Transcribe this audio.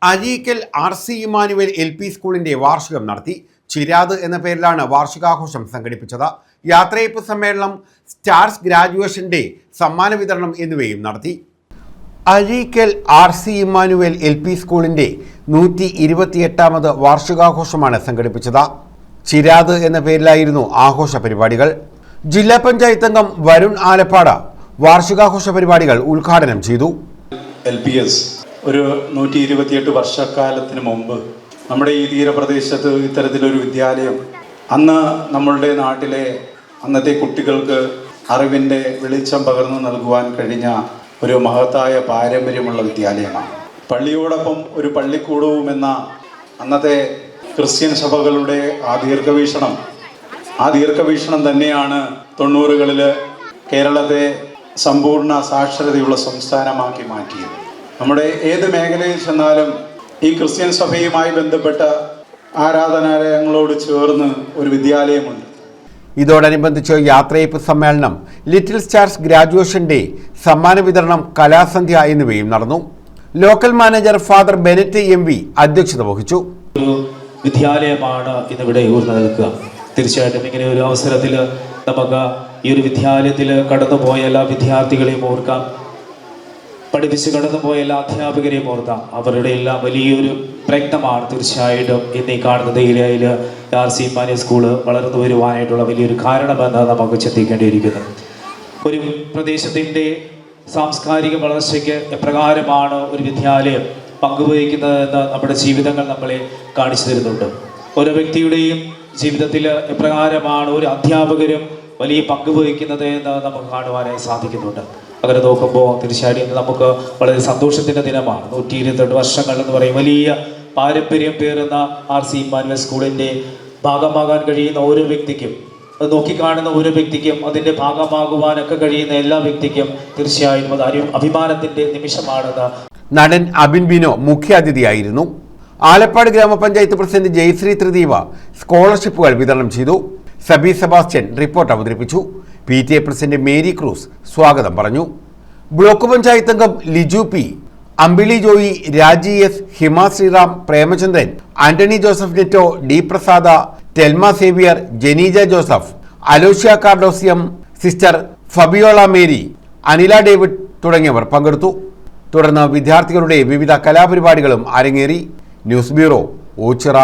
Azhikkal RC Emmanuel LP സ്കൂളിന്റെ വാർഷികം നടത്തി. ചിരാത് എന്ന പേരിലാണ് വാർഷികാഘോഷം സംഘടിപ്പിച്ചത്. യാത്രയയപ്പ് സമ്മേളനം, സ്റ്റാർസ് ഗ്രാജുവേഷൻ ഡേ, സമ്മാന വിതരണം എന്നിവയും നടത്തി. അഴീക്കൽ RC ഇമ്മാനുവേൽ LP സ്കൂളിന്റെ 128ാമത് വാർഷികാഘോഷമാണ് സംഘടിപ്പിച്ചത്. ചിരാത് എന്ന പേരിലായിരുന്നു ആഘോഷ പരിപാടികൾ. ജില്ലാ പഞ്ചായത്ത് അംഗം വരുൺ ആലപ്പാട് വാർഷികാഘോഷ പരിപാടികൾ ഉദ്ഘാടനം ചെയ്തു. LPS ഒരു 128 വർഷക്കാലത്തിന് മുമ്പ് നമ്മുടെ ഈ തീരപ്രദേശത്ത് ഇത്തരത്തിലൊരു വിദ്യാലയം അന്ന് നമ്മളുടെ നാട്ടിലെ അന്നത്തെ കുട്ടികൾക്ക് അറിവിൻ്റെ വെളിച്ചം പകർന്നു നൽകുവാൻ കഴിഞ്ഞ ഒരു മഹത്തായ പാരമ്പര്യമുള്ള വിദ്യാലയമാണ്. പള്ളിയോടൊപ്പം ഒരു പള്ളിക്കൂടവും എന്ന അന്നത്തെ ക്രിസ്ത്യൻ സഭകളുടെ ആ ദീർഘവീക്ഷണം തന്നെയാണ് 90കളിൽ കേരളത്തെ സമ്പൂർണ്ണ സാക്ഷരതയുള്ള സംസ്ഥാനമാക്കി മാറ്റിയത്. നമ്മുടെ ഏത് മേഖലയിൽ ചെന്നാലും ഈ ക്രിസ്ത്യൻ സഭയുമായി ബന്ധപ്പെട്ട ആരാധനാലയങ്ങളോട് ചേർന്ന് ഒരു വിദ്യാലയമുണ്ട്. ഇതോടനുബന്ധിച്ച് യാത്രയയപ്പ് സമ്മേളനം, ലിറ്റിൽ സ്റ്റാർസ് ഗ്രാജുവേഷൻ ഡേ, സമ്മാന വിതരണം, കലാസന്ധ്യ എന്നിവയും നടന്നു. Local manager father Bennet MV അധ്യക്ഷത വഹിച്ചു. ഒരു വിദ്യാലയമാണ് ഇന്നിവിടെ ഊർന്നു നിൽക്കുക. തീർച്ചയായിട്ടും ഇങ്ങനെ ഒരു അവസരത്തിൽ നമുക്ക് ഈ ഒരു വിദ്യാലയത്തിൽ കടന്നുപോയ എല്ലാ വിദ്യാർത്ഥികളെയും ഓർക്കാം, പഠിപ്പിച്ച് കടന്നുപോയ എല്ലാ അധ്യാപകരെയും ഓർക്കാം. അവരുടെ എല്ലാം വലിയൊരു പ്രയത്നമാണ് തീർച്ചയായിട്ടും ഇന്ന് ഈ കാണുന്ന ഏരിയയിൽ RC ഇമ്മാനുവേൽ സ്കൂള് വളർന്നു വരുവാനായിട്ടുള്ള വലിയൊരു കാരണമെന്ന് നമുക്ക് ചിന്തിക്കേണ്ടിയിരിക്കുന്നു. ഒരു പ്രദേശത്തിൻ്റെ സാംസ്കാരിക വളർച്ചയ്ക്ക് എപ്രകാരമാണ് ഒരു വിദ്യാലയം പങ്കുവഹിക്കുന്നതെന്ന് നമ്മുടെ ജീവിതങ്ങൾ നമ്മളെ കാണിച്ചു തരുന്നുണ്ട്. ഓരോ വ്യക്തിയുടെയും ജീവിതത്തിൽ എപ്രകാരമാണ് ഒരു അധ്യാപകരും വലിയ പങ്ക് വഹിക്കുന്നത് എന്ന് നമുക്ക് കാണുവാനായി സാധിക്കുന്നുണ്ട്. അങ്ങനെ നോക്കുമ്പോൾ തീർച്ചയായിട്ടും നമുക്ക് വളരെ സന്തോഷത്തിൻ്റെ ദിനമാണ്. 128 വർഷങ്ങൾ എന്ന് പറയും വലിയ പാരമ്പര്യം പേറുന്ന RC ഇമ്മാനുവേൽ സ്കൂളിൻ്റെ ഭാഗമാകാൻ കഴിയുന്ന ഓരോ വ്യക്തിക്കും, അത് നോക്കിക്കാണുന്ന ഓരോ വ്യക്തിക്കും, അതിൻ്റെ ഭാഗമാകുവാനൊക്കെ കഴിയുന്ന എല്ലാ വ്യക്തിക്കും തീർച്ചയായും അത് അഭിമാനത്തിൻ്റെ നിമിഷമാണെന്ന് നടൻ അബിൻ ബിനോ മുഖ്യാതിഥിയായിരുന്നു. ആലപ്പാട് ഗ്രാമപഞ്ചായത്ത് പ്രസിഡന്റ് ജയശ്രീ ത്രിദീപ സ്കോളർഷിപ്പുകൾ വിതരണം ചെയ്തു. സബി സെബാസ്റ്റ്യൻ റിപ്പോർട്ട് അവതരിപ്പിച്ചു. PTA പ്രസിഡന്റ് മേരി ക്രൂസ് സ്വാഗതം പറഞ്ഞു. ബ്ലോക്ക് പഞ്ചായത്ത് അംഗം ലിജു P, അമ്പിളി ജോയി, രാജി S, ഹിമ ശ്രീറാം, പ്രേമചന്ദ്രൻ, ആന്റണി ജോസഫ് നെറ്റോ, D പ്രസാദ, ടെൽമ സേവിയർ, ജനീജ ജോസഫ്, അലോഷ്യ കാർഡോസിയം, സിസ്റ്റർ ഫബിയോള മേരി, അനില ഡേവിഡ് തുടങ്ങിയവർ പങ്കെടുത്തു. തുടർന്ന് വിദ്യാർത്ഥികളുടെ വിവിധ കലാപരിപാടികളും അരങ്ങേറി. News bureau, Ochira.